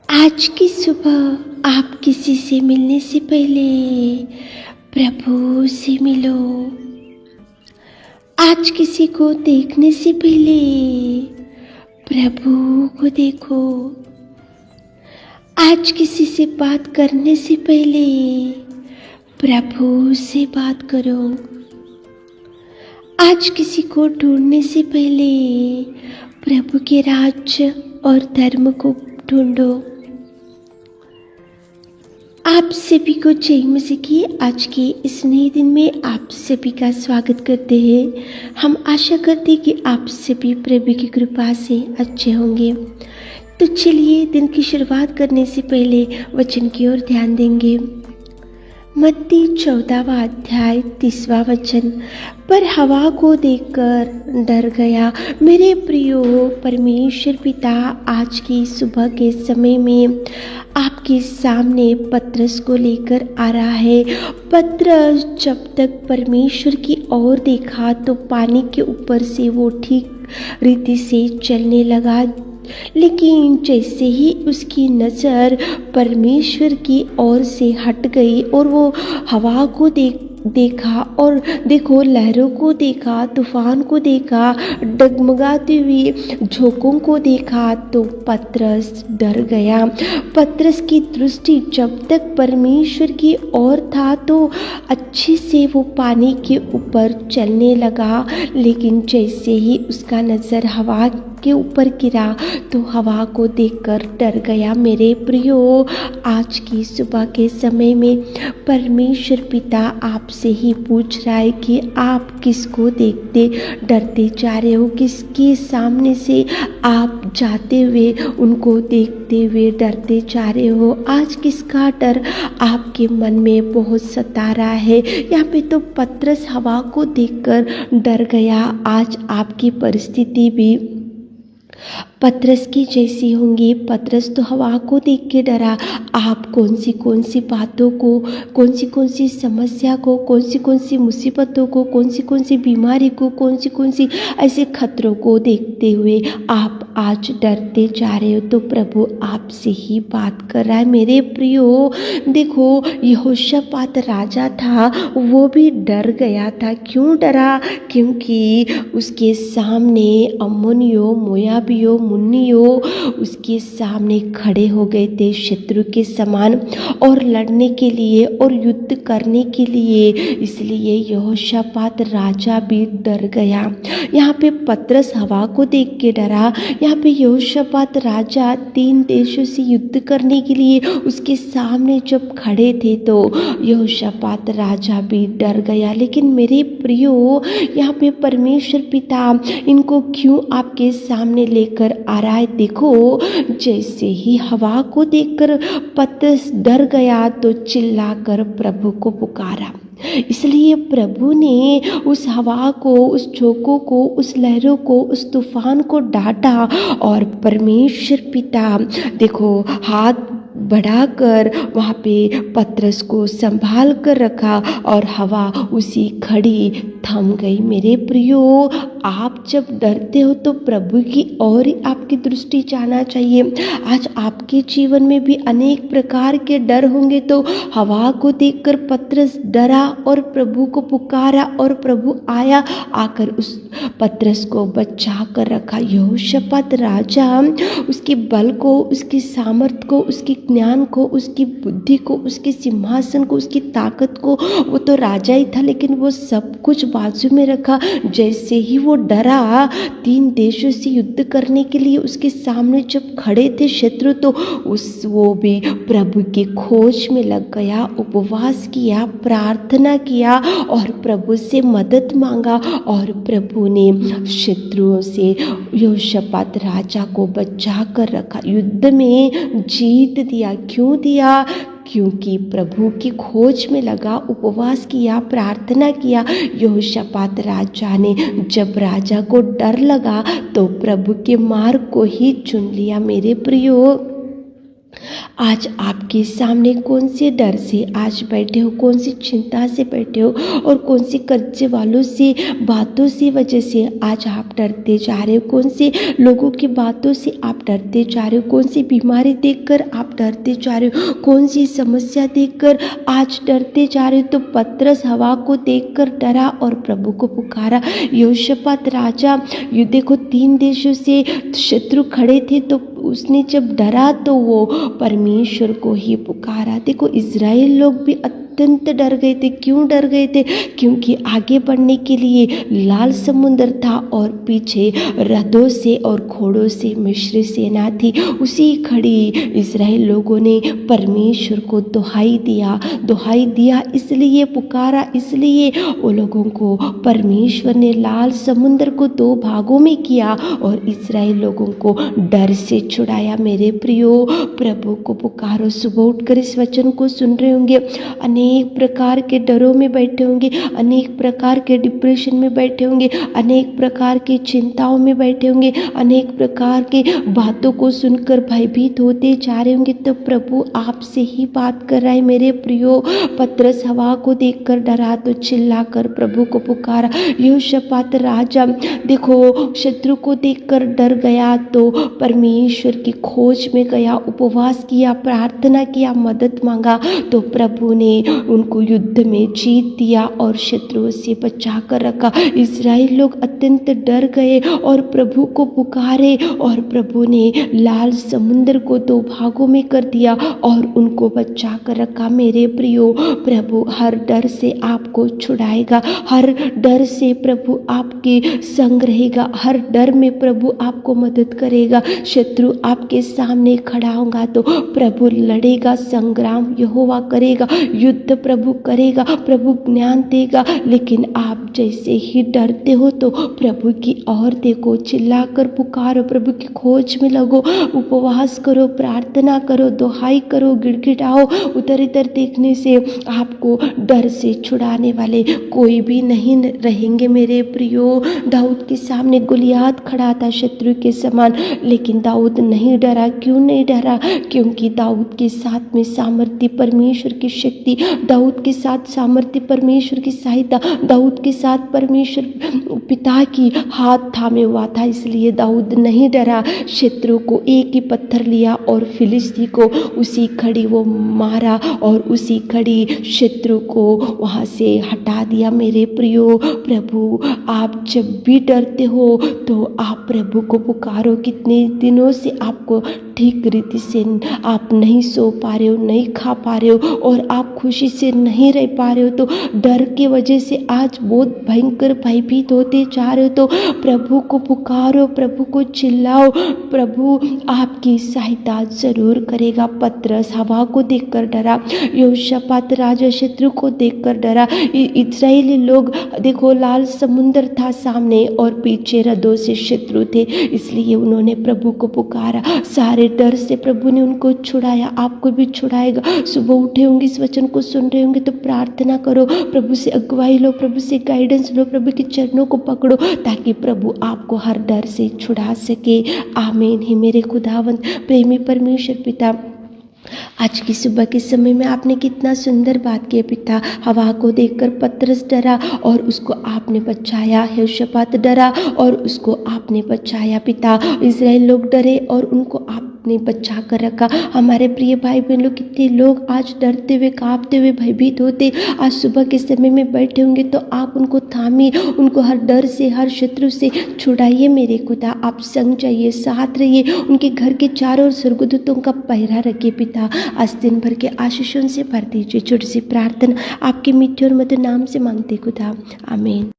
आज की सुबह आप किसी से मिलने से पहले प्रभु से मिलो। आज किसी को देखने से पहले प्रभु को देखो। आज किसी से बात करने से पहले प्रभु से बात करो। आज किसी को ढूंढने से पहले प्रभु के राज्य और धर्म को ढूंढो। आप सभी को जय मसीह की आज के इस नए दिन में आप सभी का स्वागत करते हैं। हम आशा करते हैं कि आप सभी प्रभु की कृपा से अच्छे होंगे। तो चलिए दिन की शुरुआत करने से पहले वचन की ओर ध्यान देंगे। मत्ती 14वां अध्याय 30वां वचन। पर हवा को देखकर डर गया। मेरे प्रियो, परमेश्वर पिता आज की सुबह के समय में आपके सामने पतरस को लेकर आ रहा है। पतरस जब तक परमेश्वर की ओर देखा तो पानी के ऊपर से वो ठीक रीति से चलने लगा, लेकिन जैसे ही उसकी नज़र परमेश्वर की ओर से हट गई और वो हवा को देखा और देखो लहरों को देखा, तूफान को देखा, डगमगाते हुए झोंकों को देखा तो पतरस डर गया। पतरस की दृष्टि जब तक परमेश्वर की ओर था तो अच्छे से वो पानी के ऊपर चलने लगा, लेकिन जैसे ही उसका नज़र हवा के ऊपर गिरा तो हवा को देखकर डर गया। मेरे प्रियो, आज की सुबह के समय में परमेश्वर पिता आपसे ही पूछ रहा है कि आप किसको देखते डरते जा रहे हो, किसके सामने से आप जाते हुए उनको देखते हुए डरते जा रहे हो। आज किसका डर आपके मन में बहुत सता रहा है। यहाँ पे तो पतरस हवा को देखकर डर गया। आज आपकी परिस्थिति भी पतरस की जैसी होंगी। पतरस तो हवा को देख के डरा। आप कौन सी बातों को, कौन सी समस्या को, कौन सी मुसीबतों को, कौन सी बीमारी को, कौन सी ऐसे खतरों को देखते हुए आप आज डरते जा रहे हो। तो प्रभु आपसे ही बात कर रहा है। मेरे प्रियो, देखो यहोशापात राजा था, वो भी डर गया था। क्यों डरा? क्योंकि उसके सामने अम्मोनियों, मोयाबियों, मुन्नियों उसके सामने खड़े हो गए थे शत्रु के समान और लड़ने के लिए और युद्ध करने के लिए। इसलिए यहोशापात राजा भी डर गया। यहाँ पे पतरस हवा को देख के डरा। यहाँ पे यहोशापात राजा 3 देशों से युद्ध करने के लिए उसके सामने जब खड़े थे तो यहोशापात राजा भी डर गया। लेकिन मेरे प्रियो, यहाँ पे परमेश्वर पिता इनको क्यों आपके सामने लेकर आ रहा है? देखो, जैसे ही हवा को देखकर पतरस डर गया तो चिल्लाकर प्रभु को पुकारा। इसलिए प्रभु ने उस हवा को, उस झोंकों को, उस लहरों को, उस तूफान को डांटा और परमेश्वर पिता देखो हाथ बढ़ाकर वहाँ पे पतरस को संभाल कर रखा और हवा उसी खड़ी थम गई। मेरे प्रियो, आप जब डरते हो तो प्रभु की ओर आपकी दृष्टि जाना चाहिए। आज आपके जीवन में भी अनेक प्रकार के डर होंगे। तो हवा को देखकर पतरस डरा और प्रभु को पुकारा और प्रभु आया, आकर उस पतरस को बचा कर रखा। यहोशापात राजा उसके बल को, उसकी सामर्थ को, उसकी ज्ञान को, उसकी बुद्धि को, उसके सिंहासन को, उसकी ताकत को, वो तो राजा ही था, लेकिन वो सब कुछ बाजू में रखा। जैसे ही वो डरा, 3 देशों से युद्ध करने के लिए उसके सामने जब खड़े थे शत्रु, तो वो भी प्रभु की खोज में लग गया, उपवास किया, प्रार्थना किया और प्रभु से मदद मांगा और प्रभु ने शत्रुओं से यहोशापात राजा को बचा कर रखा, युद्ध में जीत दिया। क्यों दिया? क्योंकि प्रभु की खोज में लगा, उपवास किया, प्रार्थना किया। यहोशापात राजा ने जब राजा को डर लगा तो प्रभु के मार्ग को ही चुन लिया। मेरे प्रियो, आज आपके सामने कौन से डर से आज बैठे हो, कौन सी चिंता से बैठे हो और कौन सी कर्जे वालों से बातों से वजह से आज आप डरते जा रहे हो, कौन से लोगों की बातों से आप डरते जा रहे हो, कौन सी बीमारी देखकर आप डरते जा रहे हो, कौन सी समस्या देखकर आज डरते जा रहे हो। तो पतरस हवा को देखकर डरा और प्रभु को पुकारा। यहोशापात राजा, ये देखो 3 देशों से शत्रु खड़े थे, तो उसने जब डरा तो वो परमेश्वर को ही पुकारा। देखो इज़राइल लोग भी अत्यंत डर गए थे। क्यों डर गए थे? क्योंकि आगे बढ़ने के लिए लाल समुद्र था और पीछे रथों से और घोड़ों से मिस्र सेना थी। उसी खड़ी इज़राइल लोगों ने परमेश्वर को दुहाई दिया, इसलिए पुकारा, इसलिए वो लोगों को परमेश्वर ने लाल समुद्र को 2 भागों में किया और इज़राइल लोगों को डर से छुड़ाया। मेरे प्रियो, प्रभु को पुकारो। सुबह उठकर इस वचन को सुन रहे होंगे, अनेक प्रकार के डरों में बैठे होंगे, अनेक प्रकार के डिप्रेशन में बैठे होंगे, अनेक प्रकार की चिंताओं में बैठे होंगे, अनेक प्रकार की बातों को सुनकर भयभीत होते जा रहे होंगे। तो प्रभु आपसे ही बात कर रहा है। मेरे प्रियो, पतरस हवा को देखकर डरा तो चिल्लाकर प्रभु को पुकारा। यहोशापात राजा देखो शत्रु को देखकर डर गया तो परमेश्वर की खोज में गया, उपवास किया, प्रार्थना किया, मदद मांगा, तो प्रभु ने उनको युद्ध में जीत दिया और शत्रुओं से बचा कर रखा। इज़राइल लोग अत्यंत डर गए और प्रभु को पुकारे और प्रभु ने लाल समुद्र को 2 भागों में कर दिया और उनको बचा कर रखा। मेरे प्रियो, प्रभु हर डर से आपको छुड़ाएगा, हर डर से प्रभु आपके संग रहेगा, हर डर में प्रभु आपको मदद करेगा। शत्रु आपके सामने खड़ा होगा तो प्रभु लड़ेगा, संग्राम यहोवा करेगा, युद्ध प्रभु करेगा, प्रभु ज्ञान देगा। लेकिन आप जैसे ही डरते हो तो प्रभु की ओर देखो, चिल्लाकर पुकारो, प्रभु की खोज में लगो, उपवास करो, प्रार्थना करो, दुहाई करो, गिड़गिड़ाओ। उधर इधर देखने से आपको डर से छुड़ाने वाले कोई भी नहीं रहेंगे। मेरे प्रियो, दाऊद के सामने गोलियात खड़ा था शत्रु के समान, लेकिन दाऊद नहीं डरा। क्यों नहीं डरा? क्योंकि दाऊद के साथ में सामर्थ्य परमेश्वर की शक्ति, दाऊद के साथ सामर्थ्य परमेश्वर की सहायता, दाऊद के साथ परमेश्वर पिता की हाथ थामे हुआ था। इसलिए दाऊद नहीं डरा। शत्रु को एक ही पत्थर लिया और फिलिस्ती को उसी खड़ी वो मारा और उसी खड़ी शत्रु को वहाँ से हटा दिया। मेरे प्रियो, प्रभु आप जब भी डरते हो तो आप प्रभु को पुकारो। कितने दिनों से आपको ठीक रीति से आप नहीं सो पा रहे हो, नहीं खा पा रहे हो और आप खुशी से नहीं रह पा रहे हो, तो डर के वजह से आज बहुत भयंकर भयभीत होते जा रहे हो, तो प्रभु को पुकारो, प्रभु को चिल्लाओ, प्रभु आपकी सहायता जरूर करेगा। पतरस हवा को देखकर डरा, यहोशापात राजा शत्रु को देखकर डरा। इस्राएली लोग देखो लाल समुद्र था सामने और पीछे रथों से शत्रु थे, इसलिए उन्होंने प्रभु को पुकारा। सारे डर से प्रभु ने उनको छुड़ाया, आपको भी छुड़ाएगा। सुबह उठे होंगे, इस वचन को सुन रहे होंगे तो प्रार्थना करो, प्रभु से अगुवाई लो, प्रभु से गाइडेंस लो, प्रभु के चरणों को पकड़ो ताकि प्रभु आपको हर डर से छुड़ा सके। आमीन। ही मेरे खुदावंत प्रेमी परमेश्वर पिता, आज की सुबह के समय में आपने कितना सुंदर बात की पिता। हवा को देखकर पतरस डरा और उसको आपने बचाया, यहोशापात डरा और उसको आपने बचाया पिता। इज़राइल लोग डरे और उनको आपने बचा कर रखा। हमारे प्रिय भाई बहन लोग, कितने लोग आज डरते हुए, कांपते हुए, भयभीत होते आज सुबह के समय में बैठे होंगे, तो आप उनको थामिए, उनको हर डर से, हर शत्रु से छुड़ाइए। मेरे खुदा आप संग जाइए, साथ रहिए, उनके घर के चारों ओर स्वर्गदूतों का पहरा रखिए पिता। आज दिन भर के आशीषों से भर दीजिए। छोटी सी प्रार्थना आपके मीठे और मधुर नाम से मांगते खुदा, आमीन।